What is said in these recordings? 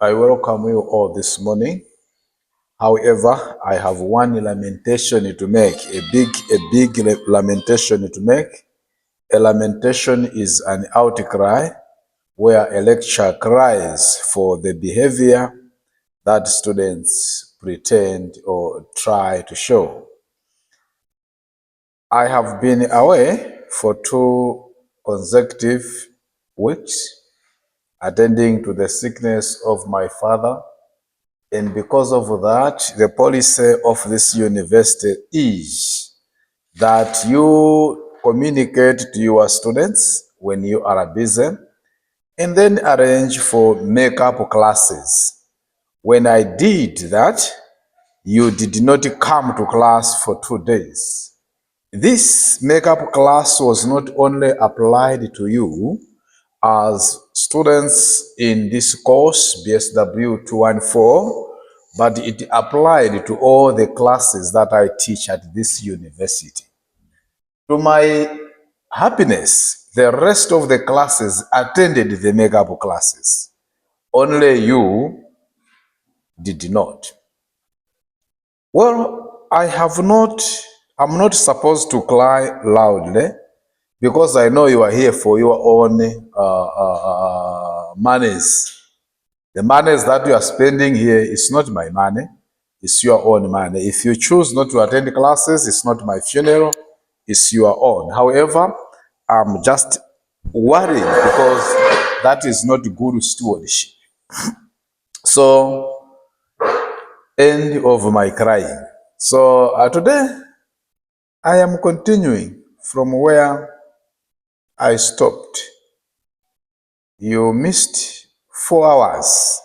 I welcome you all this morning. However, I have one lamentation to make, a big lamentation to make. A lamentation is an outcry where a lecturer cries for the behavior that students pretend or try to show. I have been away for 2 consecutive weeks, attending to the sickness of my father. And because of that, the policy of this university is that you communicate to your students when you are busy and then arrange for makeup classes. When I did that, you did not come to class for 2 days. This makeup class was not only applied to you as students in this course, BSW 214, but it applied to all the classes that I teach at this university. To my happiness, the rest of the classes attended the makeup classes. Only you did not. Well, I'm not supposed to cry loudly because I know you are here for your own monies. The monies that you are spending here is not my money, it's your own money. If you choose not to attend classes, it's not my funeral, it's your own. However, I'm just worried because that is not good stewardship. So, end of my crying. So today, I am continuing from where I stopped. You missed 4 hours,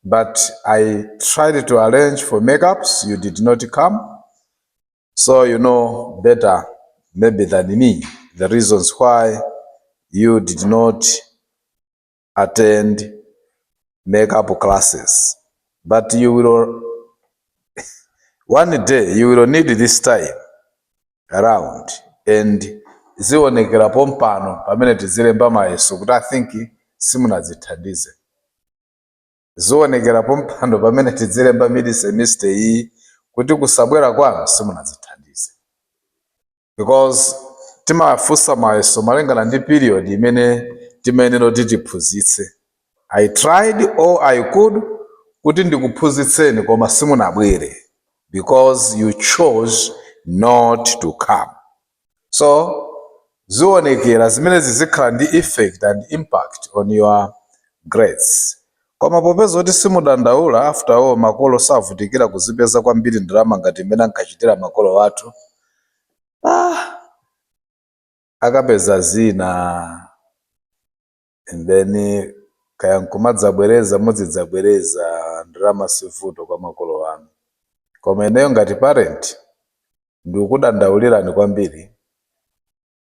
but I tried to arrange for makeups. You did not come. So you know better maybe than me the reasons why you did not attend makeup classes. But you will, one day you will need this time around, and zionekerapo mpano pamene tizilemba mayeso kuti I think simunazithandize. Zionekerapo mpano pamene tizilemba mid semester iyi kuti kusabwera kwanu simunazithandize, because timafunsa mayeso malingana ndi period imene timayenera kuti tiphunzitse. I tried all I could kuti ndikuphunzitseni koma simunabwere because you chose not to come. So zionekera zimene zizikhala ndi effect and impact on your grades. Koma popeza kuti simudandaula, after all makolo savutikira kuzipeza kwambiri ndalama ngati mmene ankachitira makolo athu. Akapeza zina and then kaya nkumadzabwereza muzidzabwereza ndalama sivuto kwa makolo anu. Koma ineyo ngati parent ndikudandaulirani kwambiri.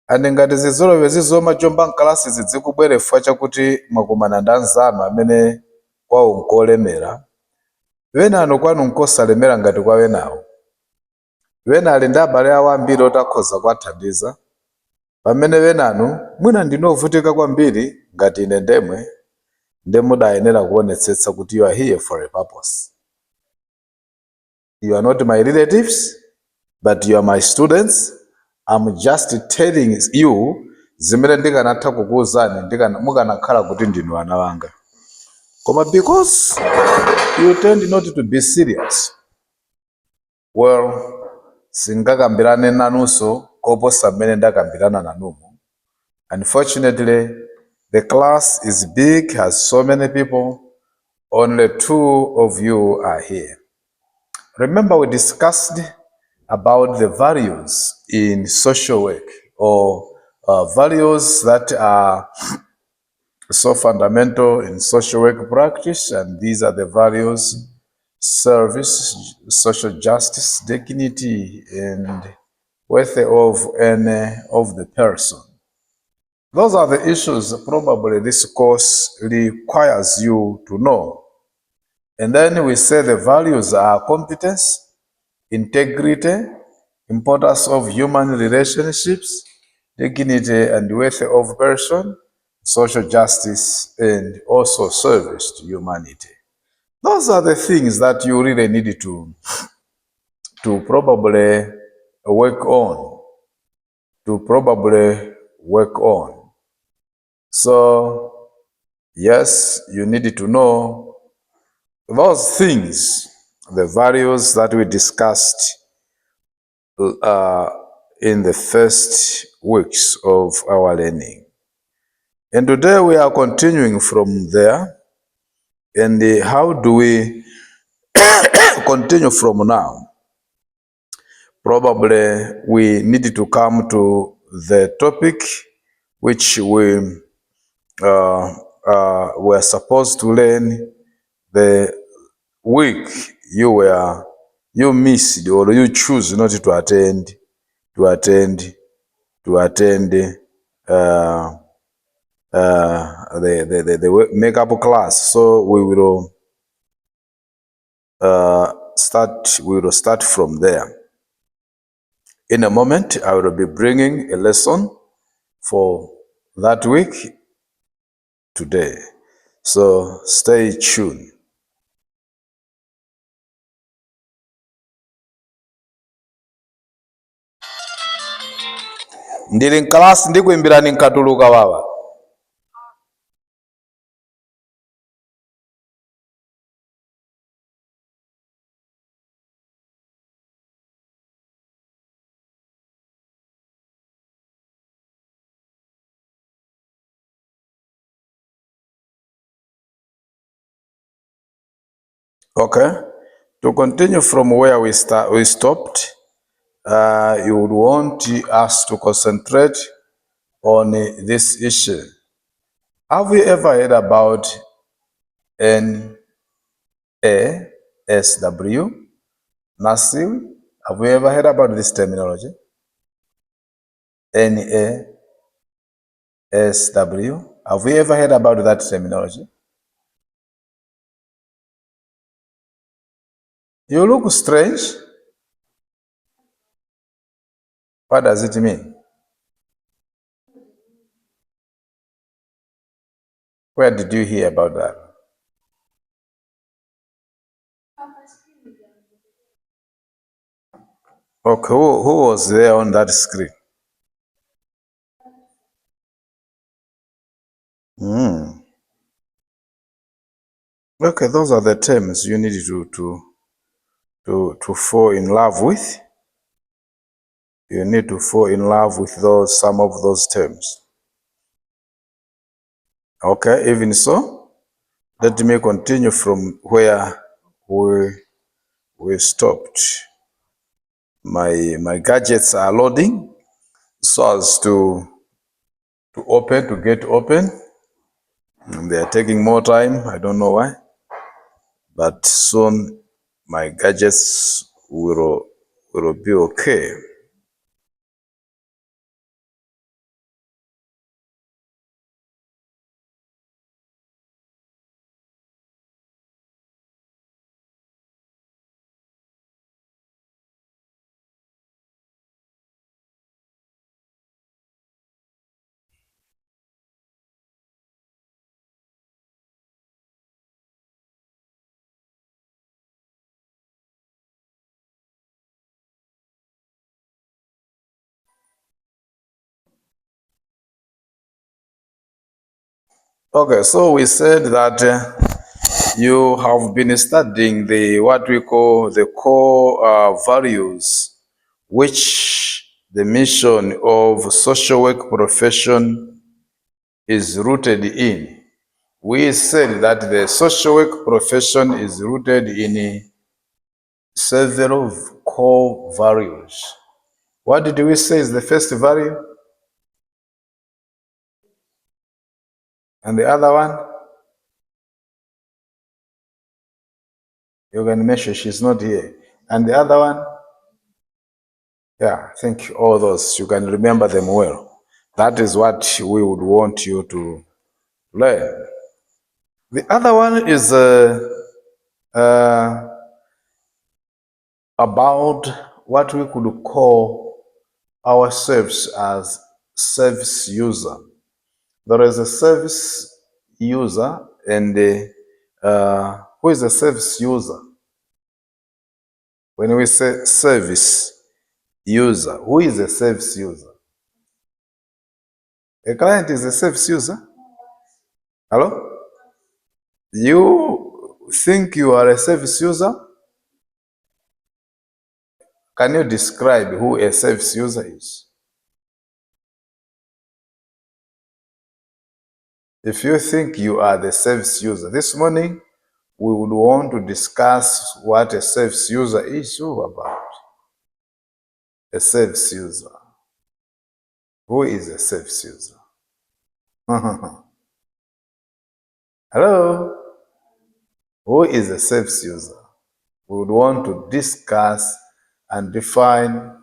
Andi ngati zizolowe zizoma jomba nkalasi zidzikubwere chifukwa chakuti mwakumana ndi anzanu amene kwawo nkolemera. Wenanu kwanu nkosalemera ngati kwa wenawo. Wena ali ndi abale awo ambiri otakhoza kuwathandiza. Pamene wenanu mwina ndinovutika kwambiri ngati ine ndemwe mudayenera kuonetsetsa kuti you are here for a purpose. You are not my relatives, but you are my students. I'm just telling you zimene ndikanatha kukuwuzani mukanakhala kuti ndinu ana wanga. Koma because you tend not to be serious, well, singakambirane nanunso koposa mmene ndakambirana nanumo. Unfortunately, the class is big, has so many people. Only 2 of you are here. Remember, we discussed about the values in social work, or values that are so fundamental in social work practice, and these are the values: service, social justice, dignity, and worth of the person. Those are the issues probably this course requires you to know. And then we say the values are competence, integrity, importance of human relationships, dignity and worth of person, social justice, and also service to humanity. Those are the things that you really need to probably work on, So, yes, you need to know those things, the values that we discussed uh, in the first weeks of our learning. And today we are continuing from there. And how do we continue from now? Probably we need to come to the topic which we were supposed to learn the week you missed or you choose not to attend to attend to attend the makeup class. So we will start from there. In a moment, I will be bringing a lesson for that week today. So stay tuned. Ndili nkalasi ndikuimbirani nkatuluka baba. Okay, to continue from where we stopped, you would want us to concentrate on this issue. Have you ever heard about NASW? NASW? Have you ever heard about this terminology? NASW? Have you ever heard about that terminology? You look strange. What does it mean? Where did you hear about that? Okay, who was there on that screen? Okay, those are the terms you need to fall in love with. You need to fall in love with some of those terms. Okay, even so, let me continue from where we stopped. My gadgets are loading so as to get open. And they are taking more time. I don't know why, but soon my gadgets will be okay. Okay, so we said that you have been studying what we call the core values, which the mission of social work profession is rooted in. We said that the social work profession is rooted in several core values. What did we say is the first value? And the other one? You can mention she's not here. And the other one? Yeah, I think all those, you can remember them well. That is what we would want you to learn. The other one is about what we could call ourselves as service user. There is a service user and Who is a service user? When we say service user, who is a service user? A client is a service user. Hello? You think you are a service user? Can you describe who a service user is? If you think you are the service user, this morning we would want to discuss what a service user is all about. A service user. Who is a service user? Hello? Who is a service user? We would want to discuss and define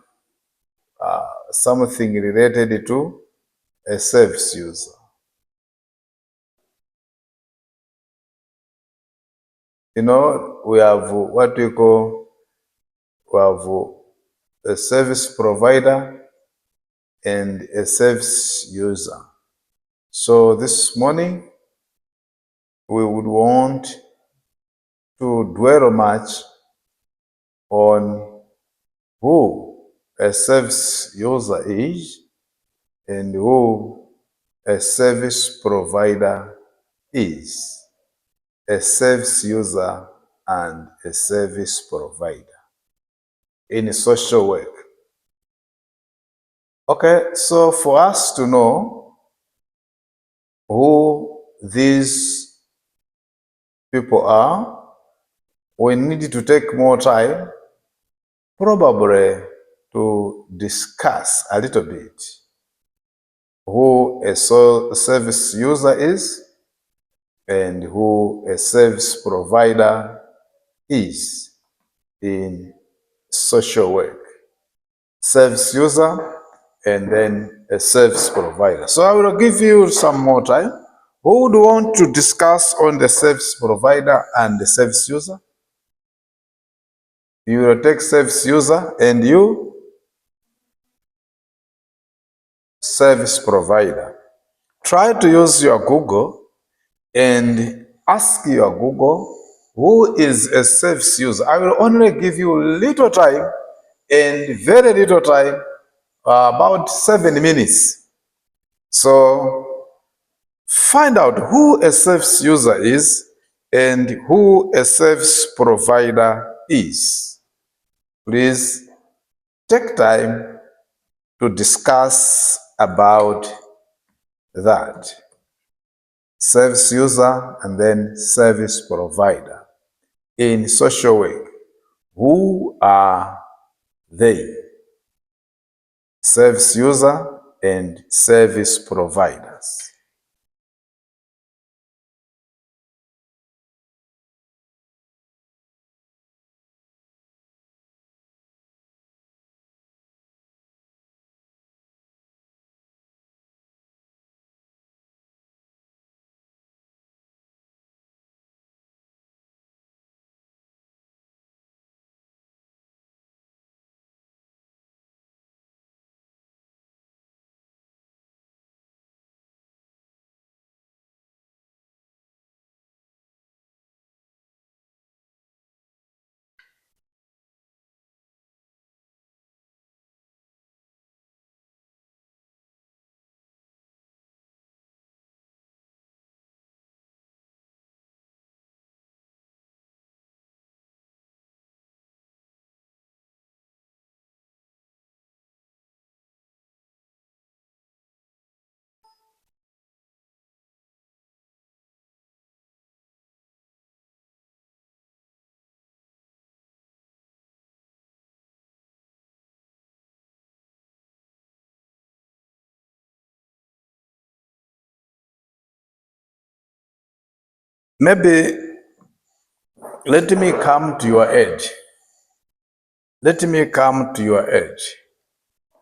something related to a service user. You know, we have what we call, we have a service provider and a service user. So this morning, we would want to dwell much on who a service user is and who a service provider is. A service user and a service provider in social work. Okay, so for us to know who these people are, we need to take more time, probably to discuss a little bit who a service user is and who a service provider is in social work. Service user and then a service provider. So I will give you some more time. Who would want to discuss on the service provider and the service user? You will take service user and you service provider. Try to use your Google and ask your Google who is a service user. I will only give you little time and very little time, about 7 minutes. So find out who a service user is and who a service provider is. Please take time to discuss about that. Service user and then service provider. In social work, who are they? Service user and service providers. Maybe let me come to your aid. Let me come to your aid.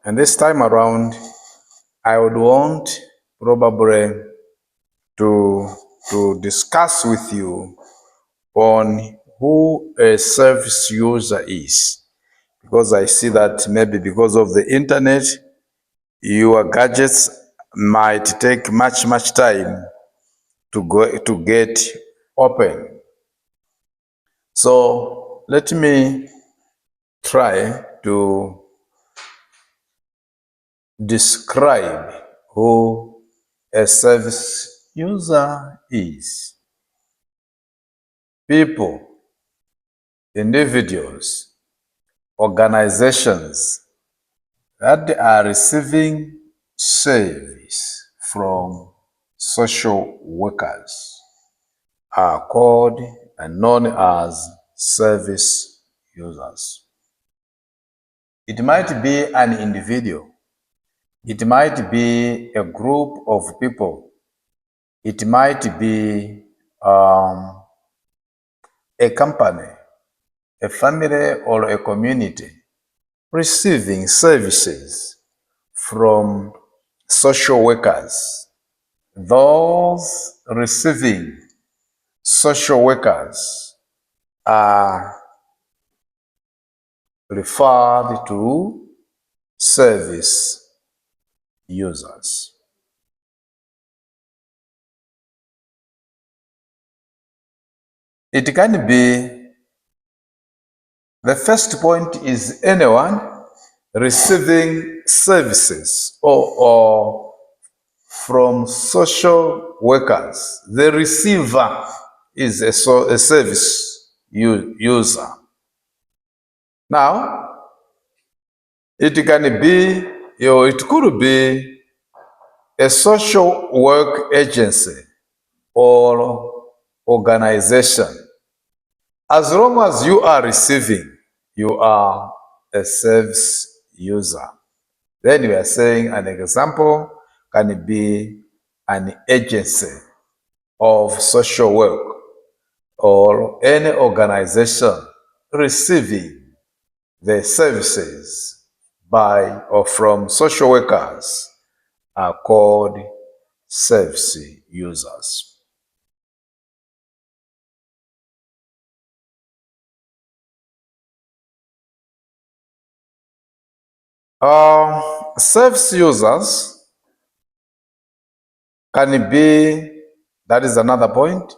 And this time around, I would want probably to discuss with you on who a service user is. Because I see that maybe because of the internet, your gadgets might take much time to get open. So let me try to describe who a service user is. People, individuals, organizations that are receiving service from social workers are called and known as service users. It might be an individual. It might be a group of people. It might be a company, a family, or a community receiving services from social workers. Those receiving social workers are referred to service users. It can be, the first point is anyone receiving services or from social workers. The receiver is a service user. Now, it can be, or it could be a social work agency or organization. As long as you are receiving, you are a service user. Then we are saying an example can be an agency of social work or any organization receiving the services by or from social workers are called service users. Service users can be, that is another point,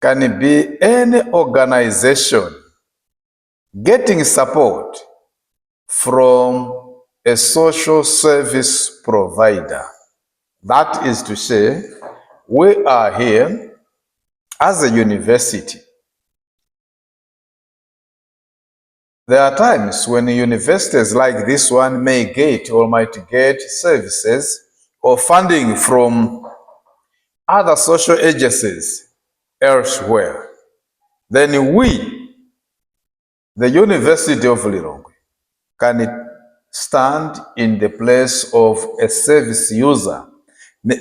can be any organization getting support from a social service provider. That is to say, we are here as a university. There are times when universities like this one may get or might get services or funding from other social agencies elsewhere. Then we, the University of Lilongwe, can stand in the place of a service user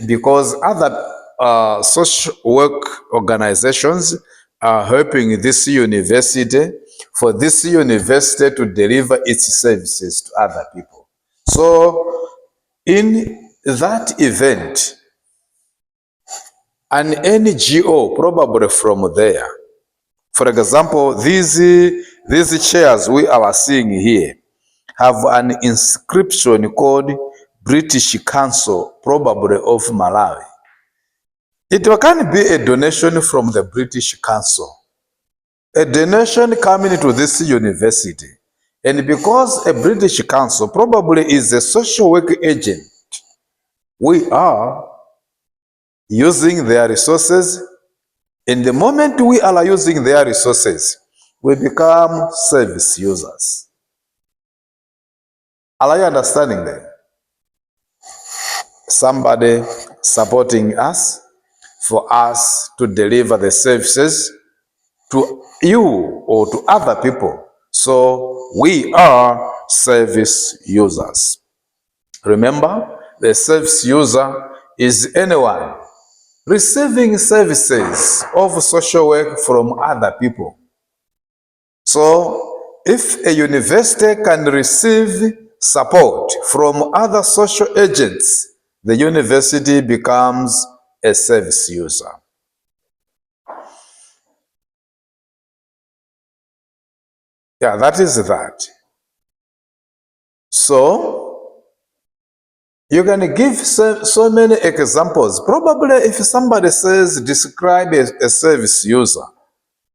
because other social work organizations are helping this university for this university to deliver its services to other people. So in that event, an NGO probably from there, for example, these chairs we are seeing here have an inscription called British Council, probably of Malawi. It can be a donation from the British Council, a donation coming to this university. And because a British Council probably is a social work agent, we are using their resources. And the moment we are using their resources, we become service users. Are you understanding that? Somebody supporting us for us to deliver the services to you or to other people. So we are service users. Remember, the service user is anyone receiving services of social work from other people. So if a university can receive support from other social agents, the university becomes a service user. Yeah, that is that. So you can give so many examples. Probably if somebody says describe a service user,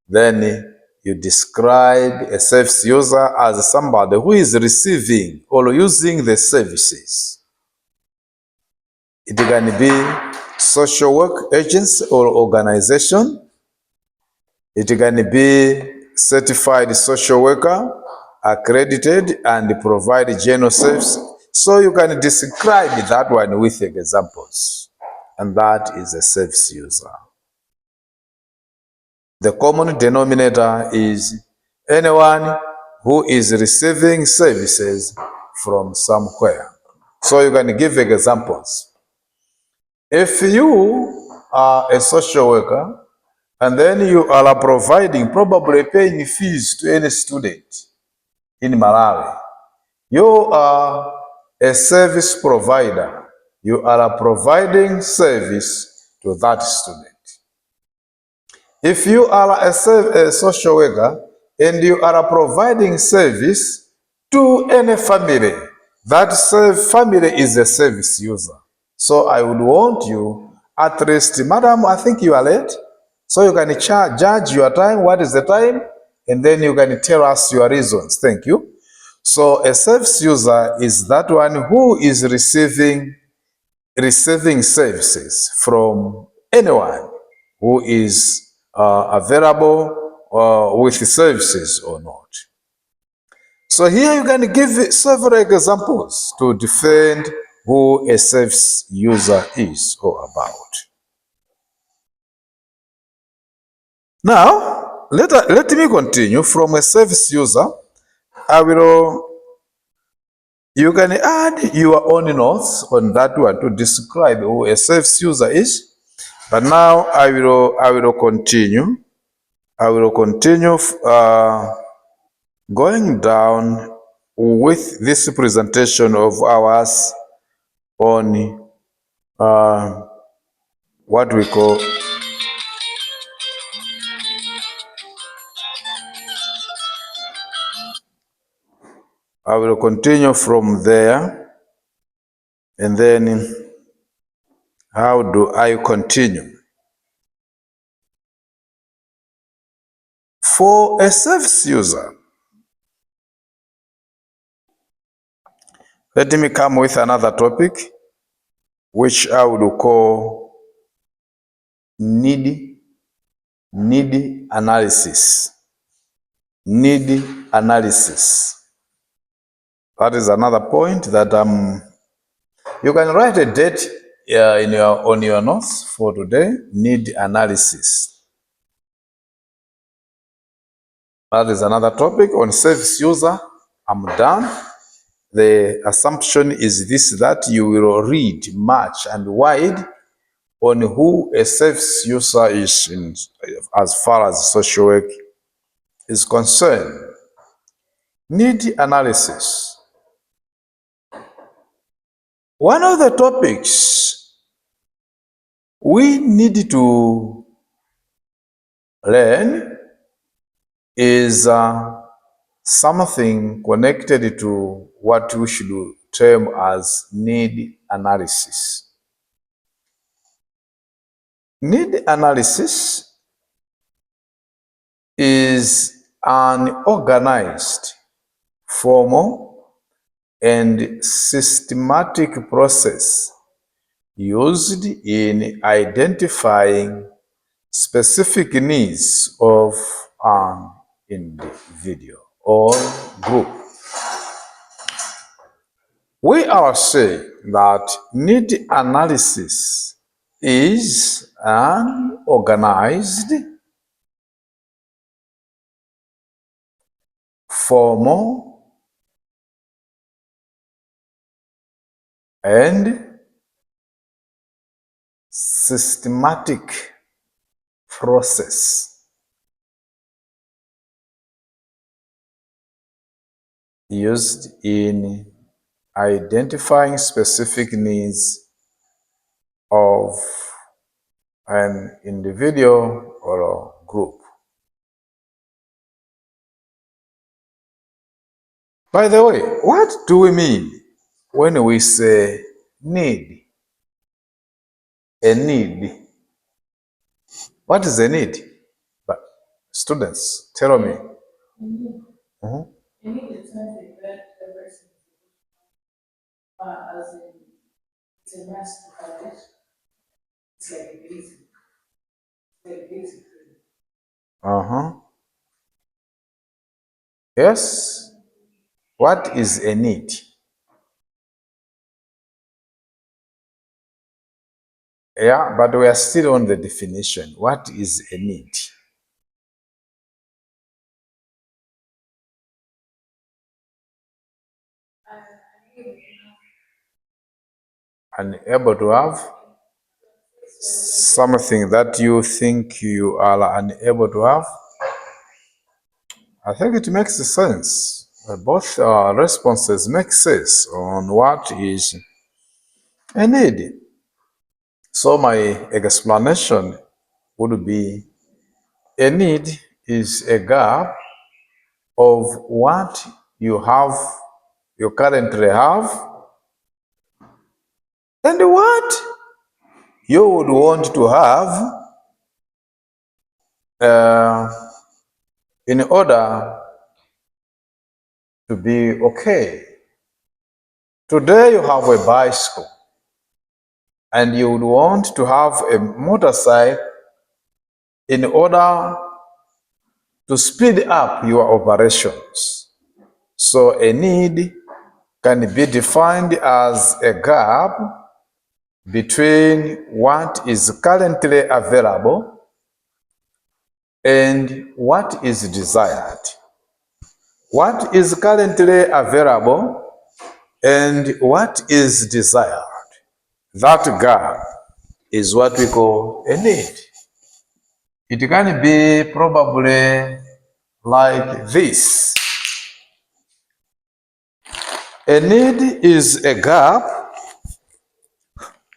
then you describe a service user as somebody who is receiving or using the services. It can be social work agency or organization. It can be certified social worker, accredited and provide general service. So you can describe that one with examples. And that is a service user. The common denominator is anyone who is receiving services from somewhere. So you can give examples. If you are a social worker and then you are providing, probably paying fees to any student in Malawi, you are a service provider. You are providing service to that student. If you are a social worker and you are providing service to any family, that family is a service user. So I would want you at least, madam, I think you are late. So you can judge your time, what is the time, and then you can tell us your reasons. Thank you. So a service user is that one who is receiving services from anyone who is available with services or not. So here you can give several examples to defend who a service user is or about. Now, let me continue from a service user. You can add your own notes on that one to describe who a service user is. But now I will continue. I will continue going down with this presentation of ours on what we call I will continue from there, and then how do I continue? For a service user, let me come with another topic, which I would call need analysis. Need analysis. That is another point that you can write a date on your notes for today. Need analysis. That is another topic on service user. I'm done. The assumption is this, that you will read much and wide on who a service user is as far as social work is concerned. Need analysis. One of the topics we need to learn is something connected to what we should term as need analysis. Need analysis is an organized, formal, and systematic process used in identifying specific needs of an individual or group. We are saying that need analysis is an organized, formal, and systematic process used in identifying specific needs of an individual or a group. By the way, what do we mean when we say need? A need. What is a need? But Students, tell me. Mhm. Uh-huh. Yes. What is a need? Yeah, but we are still on the definition. What is a need? Unable to have something that you think you are unable to have. I think it makes sense. Both responses make sense on what is a need. So my explanation would be a need is a gap of what you currently have, and what you would want to have uh, in order to be okay. Today you have a bicycle and you would want to have a motorcycle in order to speed up your operations. So a need can be defined as a gap between what is currently available and what is desired. What is currently available and what is desired. That gap is what we call a need. It can be probably like this. A need is a gap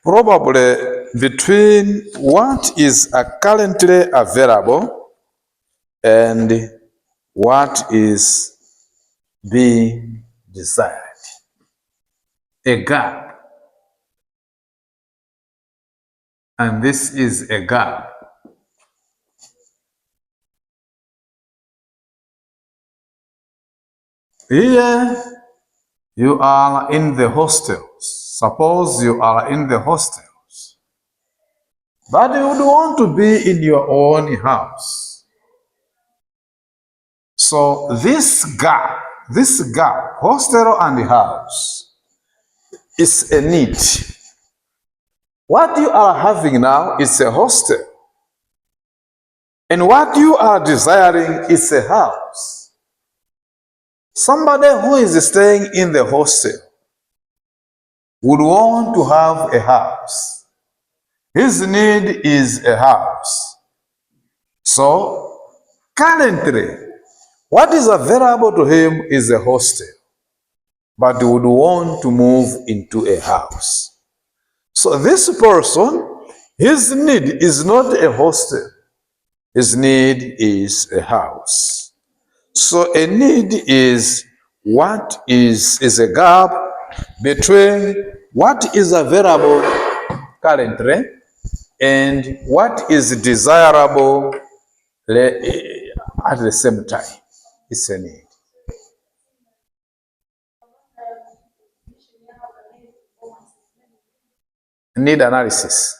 probably between what is currently available and what is being desired. A gap. And this is a gap. Here you are in the hostels. Suppose you are in the hostels, but you would want to be in your own house. So this gap, hostel and house, is a need. What you are having now is a hostel, and what you are desiring is a house. Somebody who is staying in the hostel would want to have a house. His need is a house. So currently, what is available to him is a hostel, but he would want to move into a house. So this person, his need is not a hostel. His need is a house. So a need is what is a gap between what is available currently and what is desirable at the same time. It's a need. Need analysis.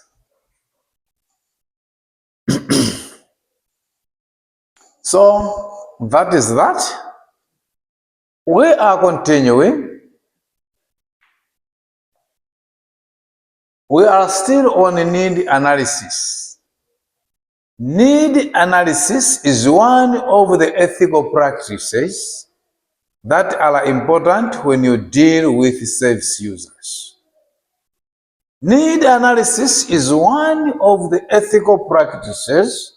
So that is that. We are continuing. We are still on need analysis. Need analysis is one of the ethical practices that are important when you deal with service users. Need analysis is one of the ethical practices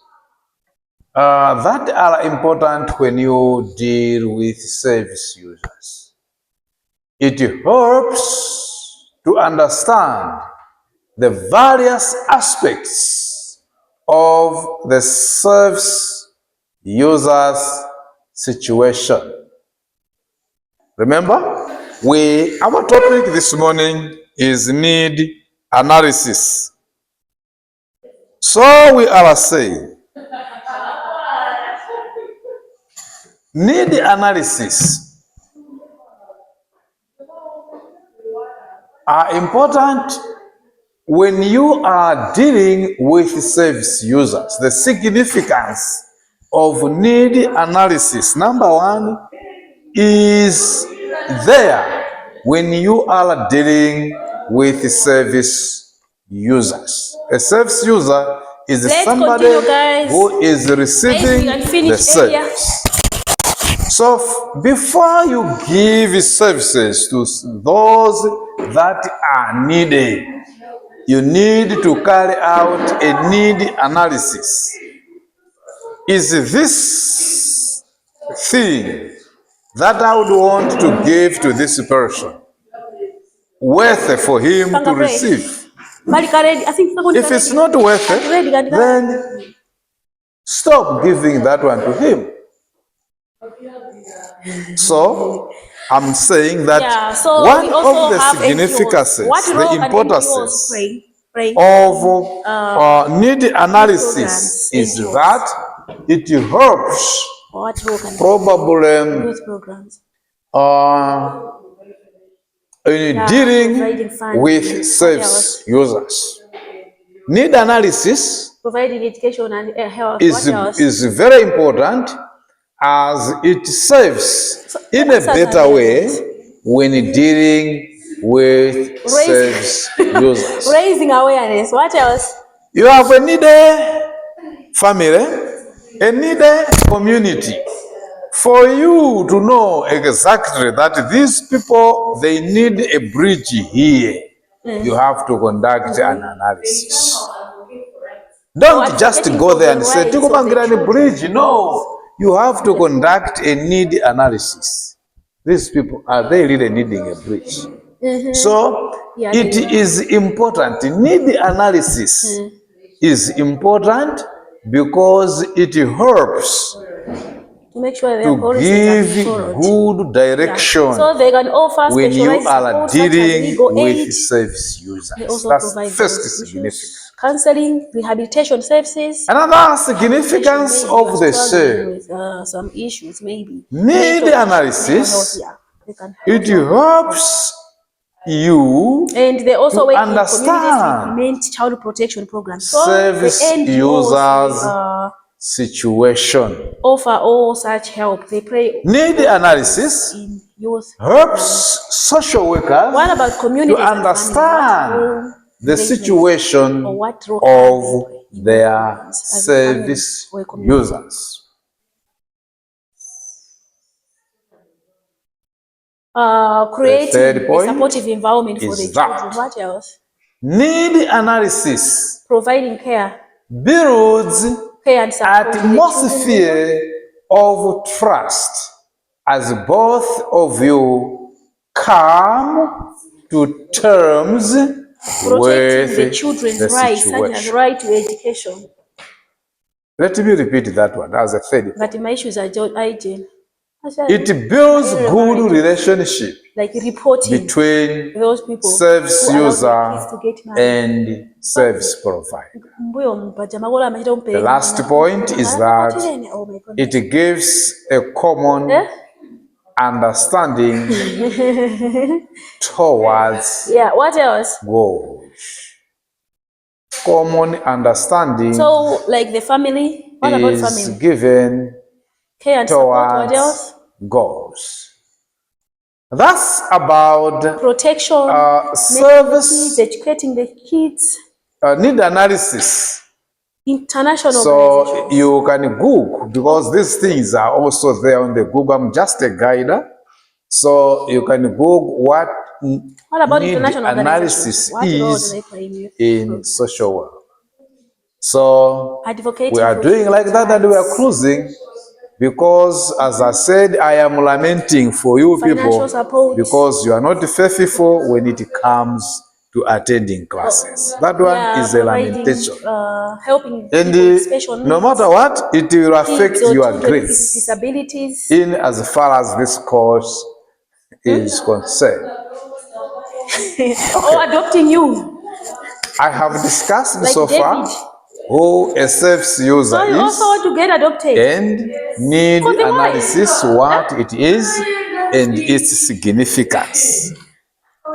that are important when you deal with service users. It helps to understand the various aspects of the service user's situation. Remember, our topic this morning is need analysis. So we are saying Need analysis are important when you are dealing with service users. The significance of need analysis, number one, is there when you are dealing with service users. A service user is somebody who is receiving the service. So before you give services to those that are needed, you need to carry out a need analysis. Is this thing that I would want to give to this person worth for him to receive? If it's not worth it, then stop giving that one to him. So I'm saying that one of the significances, the importances of need analysis is that it helps probably in dealing with service users. Need analysis providing education and health is very important, as it serves in a better way when dealing with service users. Raising awareness. What else? You have a needy family, a needy community. For you to know exactly that these people, they need a bridge here, you have to conduct an analysis. Don't just go there and say, "Tikubangirani bridge." No, you have to conduct a need analysis. These people, are they really needing a bridge? So it is important. Need analysis is important because it helps to make sure to give good direction so they can offer when you are dealing with service users. That's the first significance. Counseling, rehabilitation services. Another significance of the same, some issues maybe. Need analysis. It helps you and they also to understand child protection programs. So service users' situation. Offer all such help. They pray. Need analysis helps social workers what about community to understand the situation of their service users. Creating a supportive environment for the children. What else? Need analysis. Providing care. Builds an atmosphere of trust as both of you come to terms with the children's rights, such as right to education. Let me repeat that one as a third. But my issues are hygiene. It builds good relationship like reporting between those people service user and service provider. The last point is that it gives a common understanding towards what else? Goals. Common understanding. So, like the family, what about family? Is given care and support. What else? Goals. That's about protection, service, educating the kids. Need analysis. International. So you can Google, because these things are also there on the Google. I'm just a guide. So you can Google what about need analysis is in social work. So we are doing like that, and we are cruising. Because, as I said, I am lamenting for you people because you are not faithful when it comes to attending classes. That one is a lamentation. And no matter what, it will affect your grades disabilities in as far as this course is concerned. Or adopting you. I have discussed like so David. Far who a service user So you is, also want to get adopted. and need Because why? analysis what it is and its significance.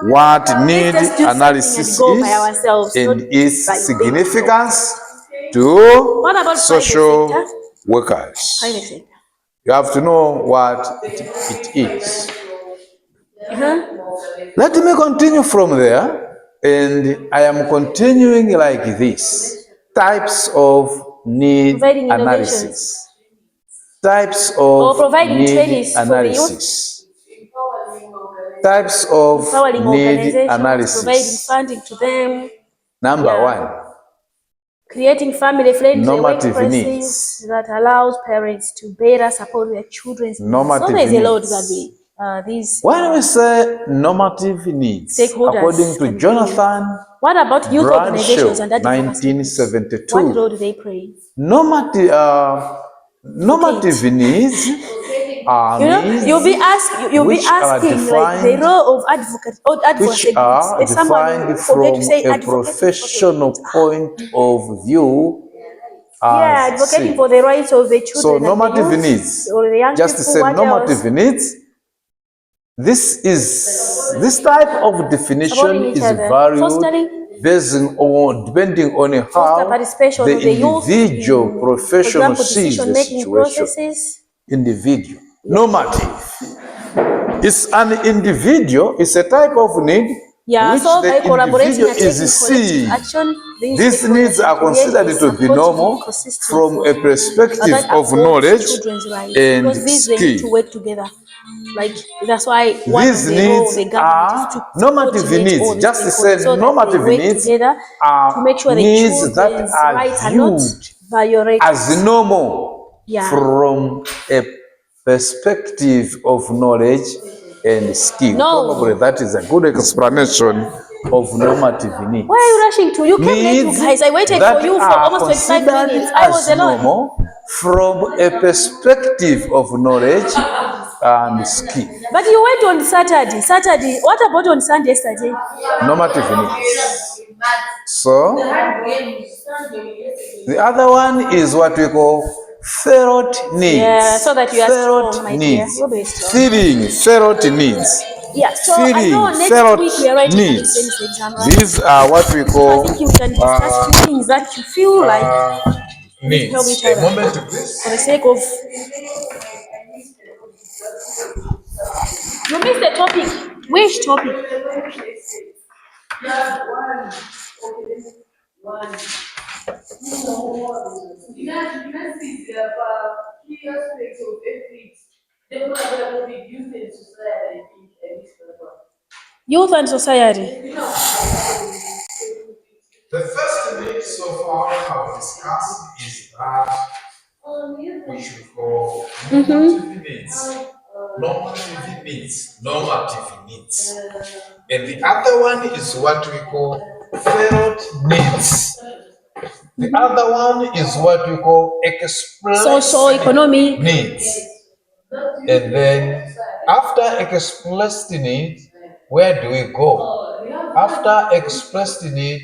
What need Let's just do analysis something and go by is ourselves, and not its by being significance What to about social private sector? workers. Private sector. You have to know what it is. Let me continue from there, and I am continuing like this. Types of need Providing analysis. Types Or of providing need trainings for the youth. analysis. Types of Empowering need organizations, providing analysis. funding to them, Number Yeah. one, creating family-friendly normative workplaces needs. that allows parents to better support their children's needs. So Normative there's a lot needs. that these When we say normative needs, stakeholders according to can Jonathan What about youth organizations Bradshaw, and advocacy groups? What 1972, role do they play? normative needs are needs You'll be which are asking like the defined, role of advocate or advocacy which are groups. If someone defined will forget from to say a advocate, professional point of view as advocating seen. for the rights of the children So and the normative youth, needs, or the young just to people, say what normative else? needs, this type of definition Supporting each is other, valued fostering depending on foster how participation the of the youth individual in, for professional example, sees the decision-making situation. processes. Individual. Normative. It's an individual, it's a type of need which So by the collaborating individual and taking is collective seen. action, These needs are considered to be normal from a perspective that of upholds knowledge children's rights, and because these they need to skill. work together. Like that's why one of These the role of needs the government is to are normative coordinate all needs. these Just to stakeholders say so that they normative work needs together to are make sure the needs that children's are rights are not viewed violated. as normal from a perspective of knowledge and skill. No. Probably that is a good explanation of normative needs. Why are you rushing to? You came late, you Needs guys. I waited that for you for are almost 25 considered minutes. I was as alone. normal from a perspective of knowledge and skill. But you went on Saturday. What about on Sunday yesterday? Normative needs. So the other one is what we call felt needs. So that you are strong, my dear. Needs. You'll be strong. Feeling felt needs. So I know Feeling next week we are felt writing a needs. distance exam, right? These are what we So I call think you can discuss feelings that you feel like we need to help needs. each other. A moment, please. For the sake of you missed the topic. Which topic? Youth and society. The first need so far I have discussed is that we should call normative needs. Normative needs. Normative needs. And the other one is what we call felt needs. The other one is what we call explicit Socio-economic needs. And then after explicit need, where do we go? After explicit need,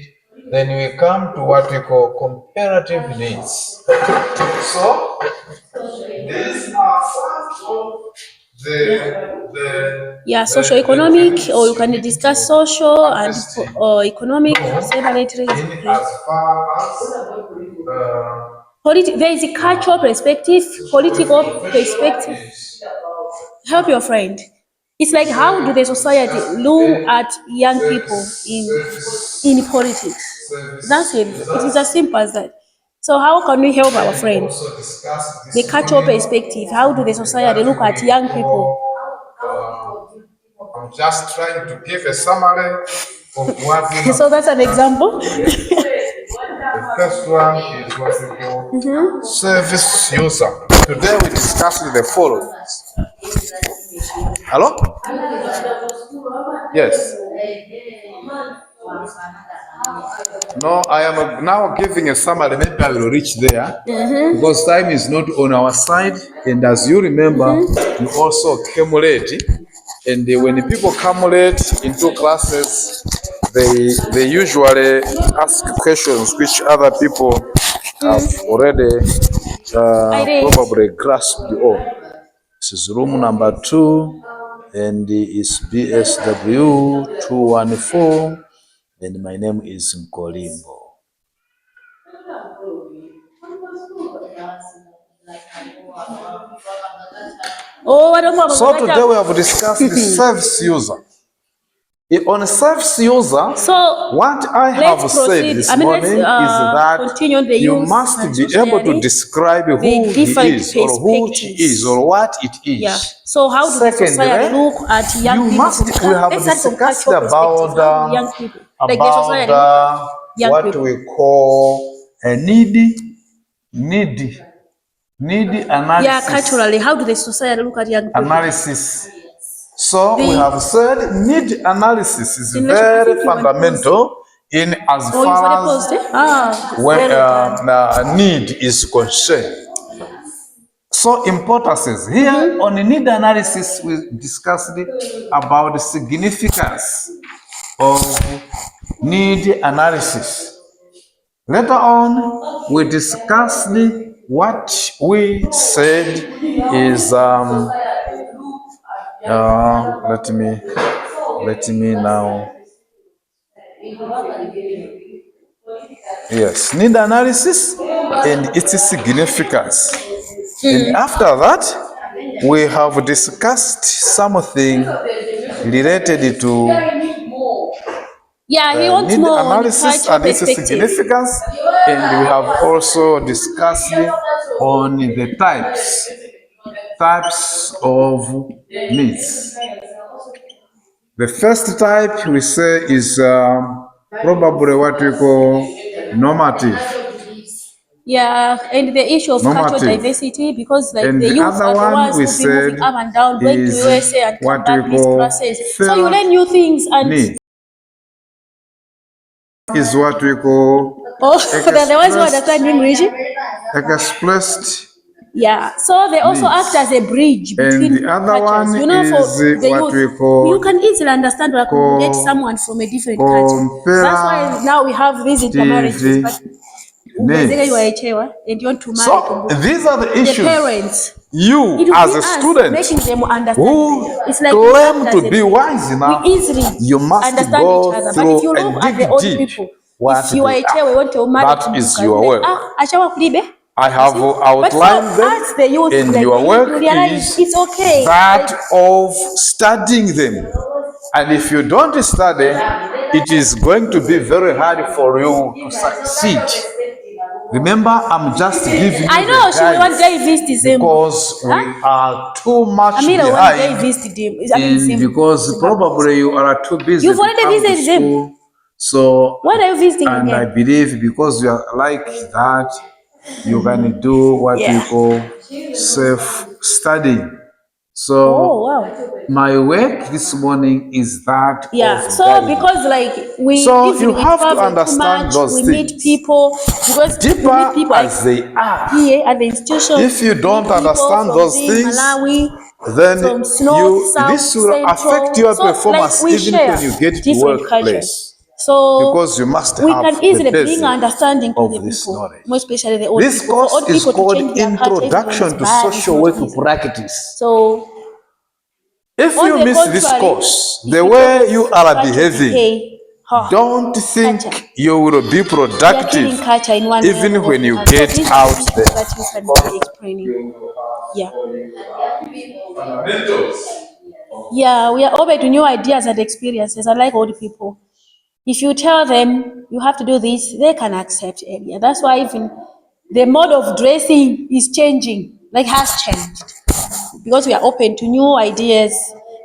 then we come to what we call comparative needs. So these are some of the socio-economic, or you can discuss social and or economic separately. as far as There is a cultural perspective, political perspective. Help your friend. It's like, how do the society look at young people in politics? That's it. It is as simple as that. So how can we help our friend? also discuss The cultural perspective. How do the society look at young people? I'm just trying to give a summary of what we have. So that's an example. The first one is what we call service user. Today we discussed the following. Hello? Yes. No, I am now giving a summary. Maybe I will reach there because time is not on our side. And as you remember, you also came late. And when people come late into classes, they usually ask questions which other people have already I did. probably grasped all. This is room number 2, and it's BSW 214, and my name is Nkolimbo. Oh, I don't know. So today we have discussed the service user. On service user, So what I have let's said proceed. this I mean, let's morning is that continue on the you use must and be able to socially, describe who he different is or who she perspectives. is or what it is. Yeah. So how do the society Secondly, look at young you people? must, we have Let's start from discussed cultural perspective. How do about young people, like the society look at young what people? we call a needy analysis. Yeah, culturally, how do the society look at young people? Analysis. So we The have said need analysis is generation, I think very you went fundamental in as Oh, you've far already as posted? Ah, when well done. need is concerned. So importances here on the need analysis, we discussed about the significance of need analysis. Later on, we discussed what we said is let me now. Yes, need analysis and its significance. And after that, we have discussed something related to Yeah, he wants need more on analysis cultural and its perspective. significance. And we have also discussed on the types of needs. The first type we say is probably what we call normative. Yeah, and the issue of cultural Normative. diversity, because like And the the youth other are the one ones we who be moving said up and down, going to is USA and come what we back, miss call classes. So you felt learn new things and need. Is what we call oh, they're the ones who understand English. expressed. Yeah, so they also Needs. act as a bridge And between the other cultures. one You know, for is the what we youth, call you can easily understand or accommodate someone from a different culture. That's why now we have these intermarriages. But umezeka you are a chewa and you want to marry So these are the the issues. parents. You It will as be a us student making them understand. who It's like we claim act to as be a- wise enough, we easily you must understand each go other. But if you through look and at the dig old deep people, what if you are they a chewa, we are. want to marry That is your like, work. ashawa kulibe. I have But for outlined them, us, the youth, and like, your work you realize is it's okay. that of studying them. And if you don't study, it is going to be very hard for you to succeed. Remember, I'm just giving you I know the she will one guidance day visit him. because we are too much Amira one day behind, visit him. and because probably you are too busy You've to already come to visited them. school. So, When are you visiting and I again? believe because you are like that, you can do what we Yeah. call self-study. So Oh wow. my work this morning is that Yeah. of So guiding. because like we So even you we have to travel too understand much, those we meet things. people because we Deeper meet people like as they are. here at the institution. If you don't meet people understand from those Zim, things, Malawi, then from North, South, this will Central. affect your So like performance we even share when you get to different cultures. workplace. So Because you must we have can the easily bring basic understanding to of the this people, knowledge. more especially the old This people. For old course is people to called change their culture, even when it's Introduction to bad, it's Social not Work easy. Practice. So If on you the miss this contrary, course, if the we talk way of you are cultural behaving, decay, don't think culture. you will be We are killing productive culture in one way even or when the you other. So get these are out the there. issues that you can be explaining. Yeah. Yeah, we are open to new ideas and experiences, unlike old people. If you tell them you have to do this, they can accept earlier. That's why even the mode of dressing is changing, like has changed. Because we are open to new ideas,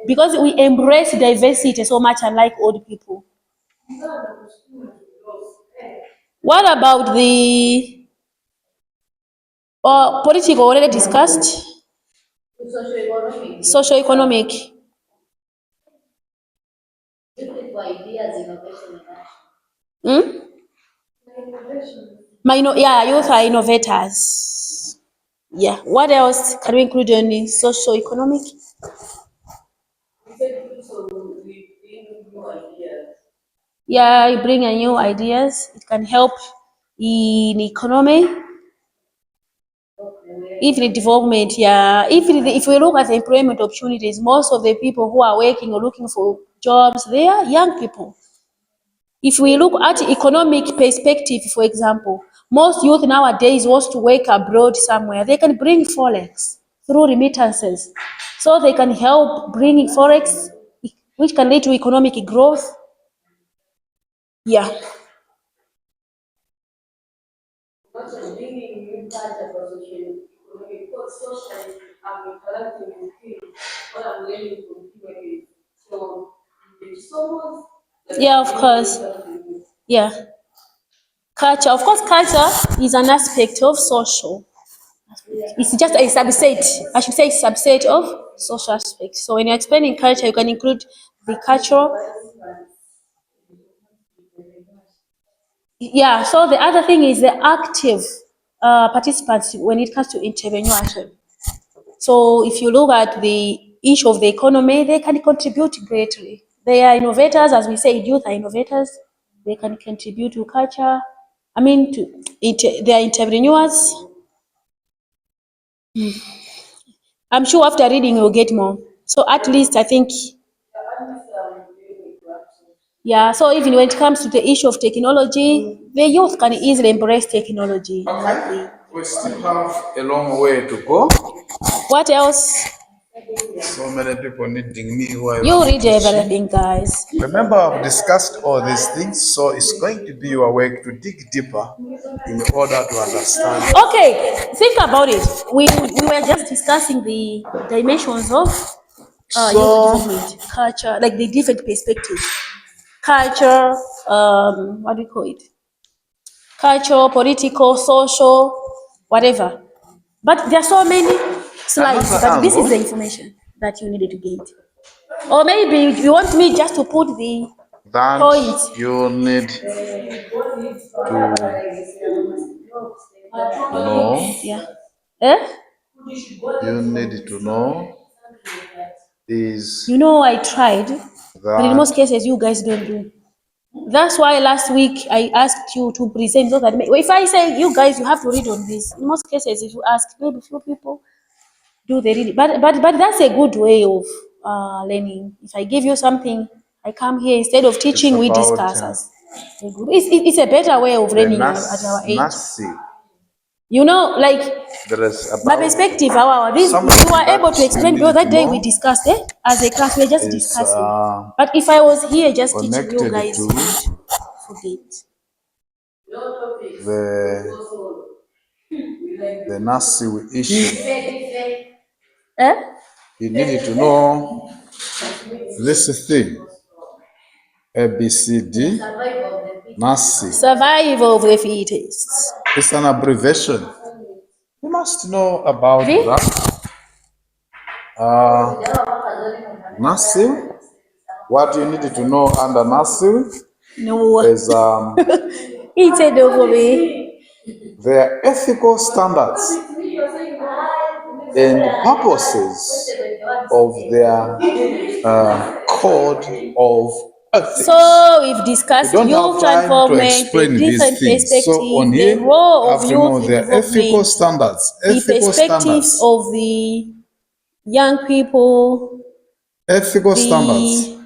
because we embrace diversity so much, unlike old people. What about the political already discussed? Socio-economic. Hmm? Yeah, youth are innovators. Yeah. What else can we include on the socio-economic? Yeah, you bring a new ideas. It can help in economy. Even development, yeah. If we look at the employment opportunities, most of the people who are working or looking for jobs, they are young people. If we look at economic perspective, for example, most youth nowadays wants to work abroad somewhere. They can bring forex through remittances, so they can help bringing forex, which can lead to economic growth. Yeah. Yeah, of course. Yeah. Culture, of course, culture is an aspect of social. It's just a subset, I should say, subset of social aspects. So when you're explaining culture, you can include the cultural. Yeah, so the other thing is the active participants when it comes to entrepreneurship. So if you look at the issue of the economy, they can contribute greatly. They are innovators, as we say, youth are innovators. They can contribute to culture. I mean, they are entrepreneurs. I'm sure after reading you'll get more. So at least I think, yeah. So even when it comes to the issue of technology, the youth can easily embrace technology. Okay, we still have a long way to go. What else? So many people needing me who are You even read teaching. everything, guys. Remember, I've discussed all these things, so it's going to be your work to dig deeper in order to understand. Okay, think about it. We were just discussing the dimensions of youth So, development, culture, like the different perspectives. Culture, what do you call it? Culture, political, social, whatever. But there are so many slides, another but this is the angle information that you needed to get. Or maybe you want me just to put the that points. you need to know, Yeah. Eh? you need to know is You know, I tried, but in most that cases, you guys don't do. That's why last week I asked you to present so that if I say you guys, you have to read on this. In most cases, if you ask, maybe few people do the reading. But that's a good way of learning. If I give you something, I come here instead of it's teaching, we about discuss as a group. It's a better way of the learning at our age. Nasi. You know, like There is my about perspective, our this something you are able to that you explain need because to that day we know discussed as a class, we are just is discussing. But if I was here just teaching you connected guys, to forget. the Nasi issue. Eh? You need to know this thing. ABCD Nasi. Survival of the fittest. It's an abbreviation. You must know about Really? that. Nasi. What you need to know under Nasi No. is It's a no for me. their ethical standards and purposes of their code of ethics. So we've We discussed don't have youth time to involvement, the explain these different things. So on perspectives, the here, you role have of to know youth their ethical development, standards. the Ethical perspectives standards. of the young people, Ethical standards. the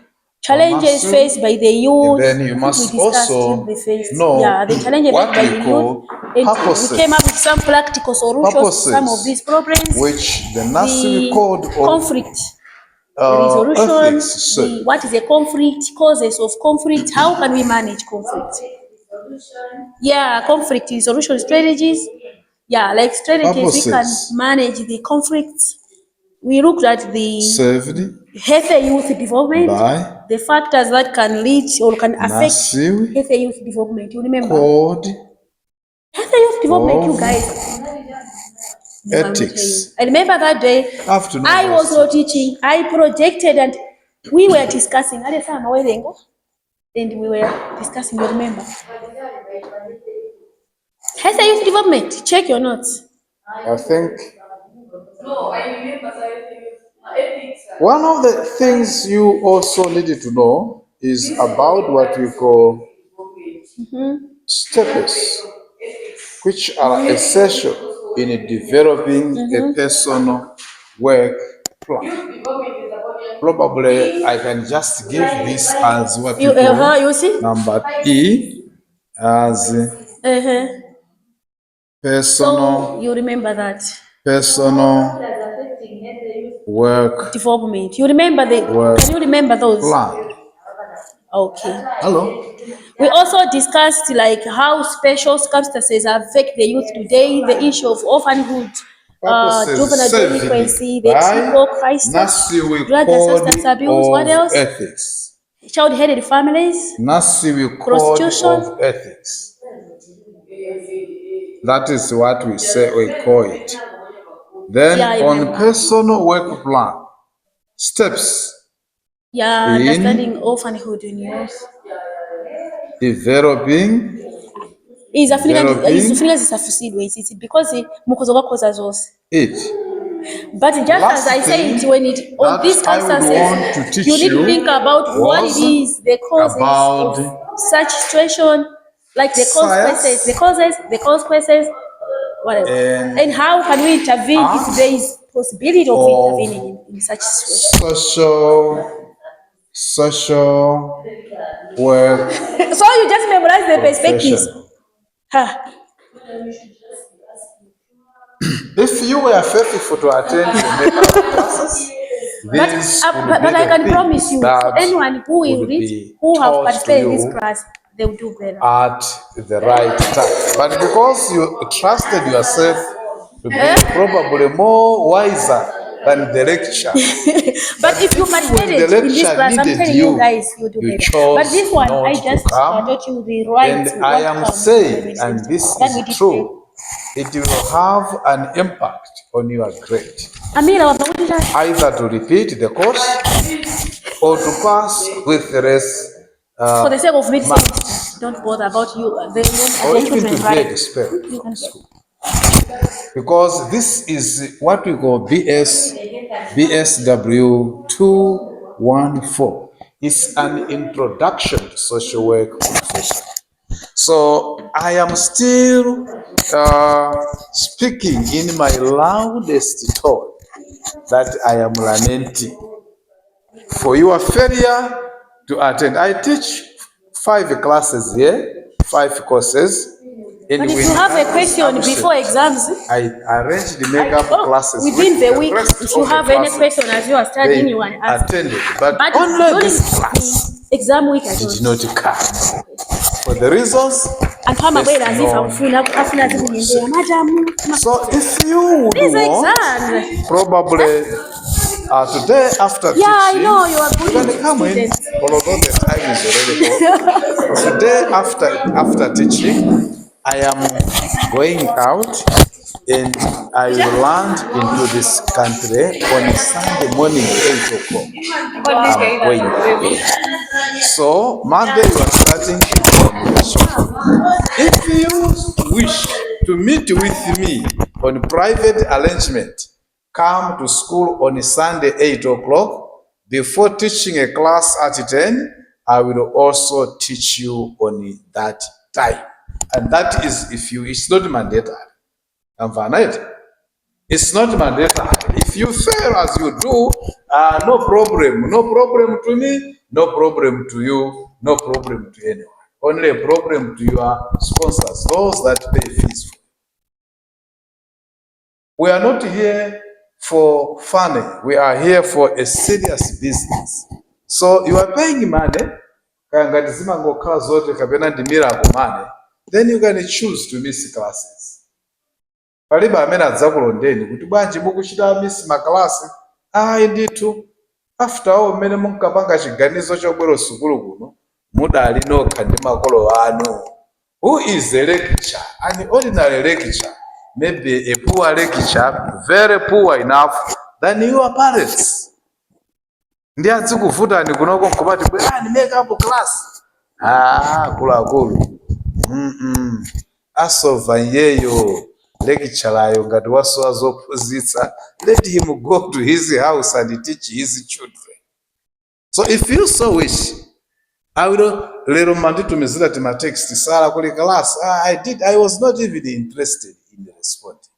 challenges faced by the And youth. then you I think we must discussed in also the first, know yeah, the challenges faced what by we the youth, call and we came up with some practical solutions to some of these purposes, problems. which the Nursery The Code of conflict resolution, Ethics said. the what is a conflict, causes of conflict, how can we manage conflict? Yeah, conflict resolution strategies. Yeah, like strategies we can Purposes manage the conflicts. We looked at the served healthy youth development, by the factors that can lead or can affect Nursery healthy youth development. You remember? Code Healthy youth development, you of guys. No, I'm not telling you. Ethics. I remember that day, I have to know I was those not things. teaching, I projected and we were discussing. And we were discussing, you remember? Healthy youth development, check your notes. I think one of the things you also needed to know is about what we call steps, which are essential in developing a personal work plan. Probably I can just give this as what you call You see? number E as personal So you remember that work development. You remember can you remember those? plan. Okay. Hello? We also discussed like how special circumstances affect the youth today, the issue of orphanhood, juvenile Purposes delinquency, served the by triple crisis, Nassiwi drug and substance Code abuse. What of else? Ethics. Child-headed families, Nassiwi Code prostitution. of Ethics. That is what we say we call it. Then Yeah, I on remember. personal work plan, steps Yeah, in understanding orphanhood in youth. developing Izifuneka zisafisiwe isithi because mukozo wakhoza zose. it. But just Last as I said, thing when it on these that I would want to circumstances, teach you need to think about what it was is, the causes about of such situation, like the consequences, science the consequences, whatever, and how can we intervene if there is possibility of intervening in such situation. social work So you just memorize the perspectives. profession. Ha. If you were faithful to attend the makeup classes, these But I can promise you, for anyone who will read, who have participated in this class, they will do better. at the right time. But because you trusted yourself to be probably more wiser than the lecture, But if you participated in this class, I'm telling you guys, you do better. But this one, I just taught you the right. and I am saying, and this is true, it will have an impact on your grade. Either to repeat the course or to pass with the rest. For the sake of medicine, don't bother about you. Or even to be expelled from school. Because this is what we call BSW 214. It's an introduction to social work profession. So I am still speaking in my loudest tone that I am lamenting for your failure to attend. I teach 5 classes here, 5 courses. But if you have a question before exams, I arrange the makeup classes within the week. If you have any question as you are studying, you want to ask. Attended, but only this class exam week I did not come for the reasons. So if you would want, probably today after teaching, I know you are you're going to come in, although the time is already gone. Today after teaching, I am going out and I will land into this country on Sunday morning, 8 o'clock. I'm going out. So Monday you are starting on the shop. If you wish to meet with me on private arrangement, come to school on Sunday 8 o'clock. Before teaching a class at 10, I will also teach you on that time. And that is if you, it's not mandatory. It's not mandatory. If you fail as you do, no problem. No problem to me, no problem to you, no problem to anyone. Only a problem to your sponsors, those that pay fees for you. We are not here for fun. We are here for a serious business. So you are paying money, then you can choose to miss classes. Paliba amene adzakulondeni kuti bwanji mukuchita miss maklasi. Ndithu. After all, mmene munkapanga chiganizo chobwera sukulu kuno, mudali nokha ndi makolo anu. Who is a lecturer? An ordinary lecturer, maybe a poor lecturer, very poor enough than your parents. Ndi adzikuvutani kunoko nkubati bwerani make up class. Akulu. Asova yeyo lecturer ngati wasowa zophunzitsa, let him go to his house and teach his children. So if you so wish, I will lero manditumizira tima text sala kuli class. I was not even interested in responding.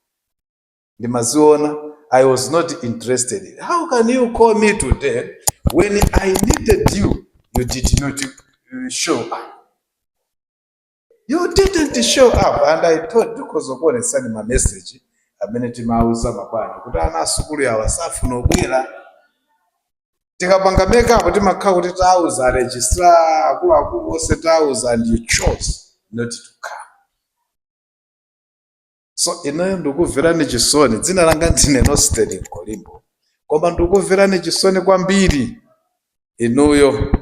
Ndimaziona, I was not interested. How can you call me today when I needed you? You did not show up. You didn't show up, and I thought because of what I sent my message, amene timauza mabwana kuti ana asukulu yawo asafuna obwera. Tikapanga makeup timakhala kuti tauza registrar akuluakulu onse tauza, and you chose not to come. So ineyo ndikuverani chisoni, dzina langa ndine Nosteli Mkolimbo, koma ndikuverani chisoni kwambiri inuyo.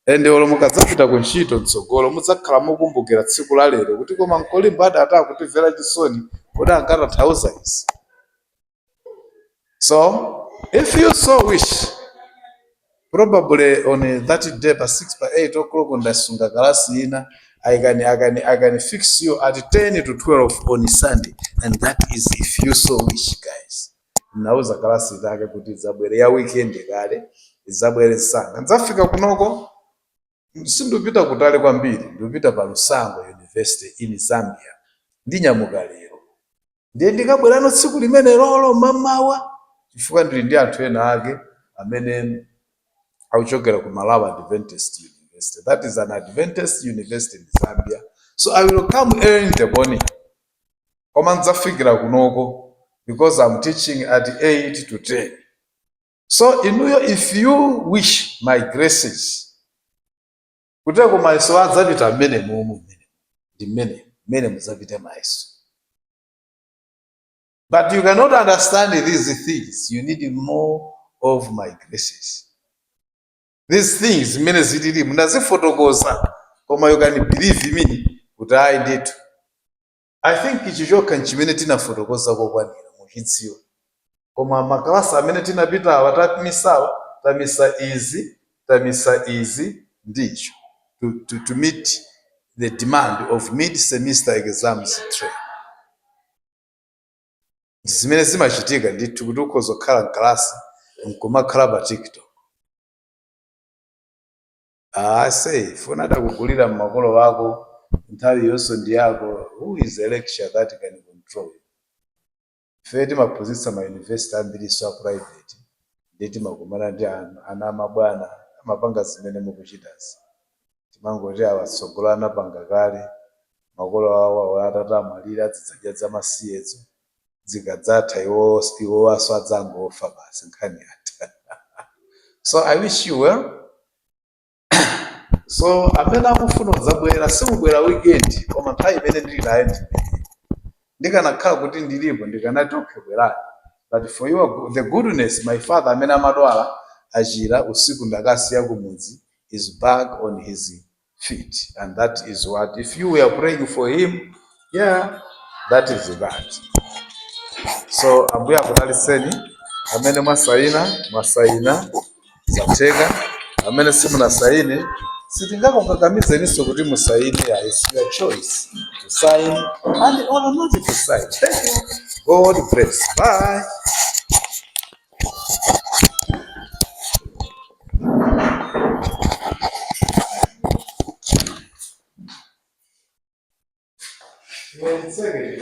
Ende olo mukadzapita kuntchito mtsogolo mudzakhala mukumbukira tsiku la lero kuti koma Mkolimbo adataya kutimvera chisoni kuti angatanthauza izi. So if you so wish, probably on that day by 6 by 8 o'clock ndasunga kalasi ina, I can fix you at 10 to 12 on Sunday, and that is if you so wish, guys. Nauza kalasi itake kuti zabwere ya weekend kale, zabwere sanga. Nzafika kunoko, sindupita kutali kwambiri, ndupita pa Lusango University in Zambia. Ndinyamuka lero. Ndiye ndikabwerano tsiku limene lolo mamawa, chifukwa ndili ndi anthu ena ake amene akuchokera ku Malawi Adventist University. That is an Adventist university in Zambia. So I will come early in the morning. Koma nzafikira kunoko because I'm teaching at 8 to 10. So inuyo, if you wish my graces, kuteko maiso adzapita mmene mumu ndi mmene muzapita maiso. But you cannot understand these things. You need more of my graces. These things, mene zilili, munazifotokoza, koma you can believe me, kuti I did. I think ichichoka nchimene tinafotokoza kokwanira muchidziwa. Koma makalasa amene tinapita awa tamisa izi ndicho. To meet the demand of mid-semester exams train. Zimene zimachitika ndithu kuti ukozokhala mkalasi nkumakhala pa TikTok. Funa kugulira makolo wako nthawi yonse ndi yako. Who is a lecturer that can control you? Feti maphunzitsa ma university ambiri so private. Nditi makumana ndi ana mabwana amapanga zimene mukuchitazi. Timangoti awatsogola anapanga kale, makolo awo atata amalira zidzadya za masiyezo. Zikadzatha iwo aso adzangofa basi nkhani yatha. So I wish you well. So amene akufuna kudzabwera simubwera weekend, koma nthawi imene ndili nayo ndimene. Ndikanakhala kuti ndilipo ndikanati okay bwerani. But for you, the goodness, my father amene amadwala achira usiku ndakasiya kumudzi is back on his feet, and that is what, if you were praying for him, yeah, that is that. So ambuya akudaliseni, amene mwasaina zateka, amene simunasaine sitingakukakamizeninso kuti musaine. It's your choice to sign and or not to sign. Thank you. God bless. Bye. One second,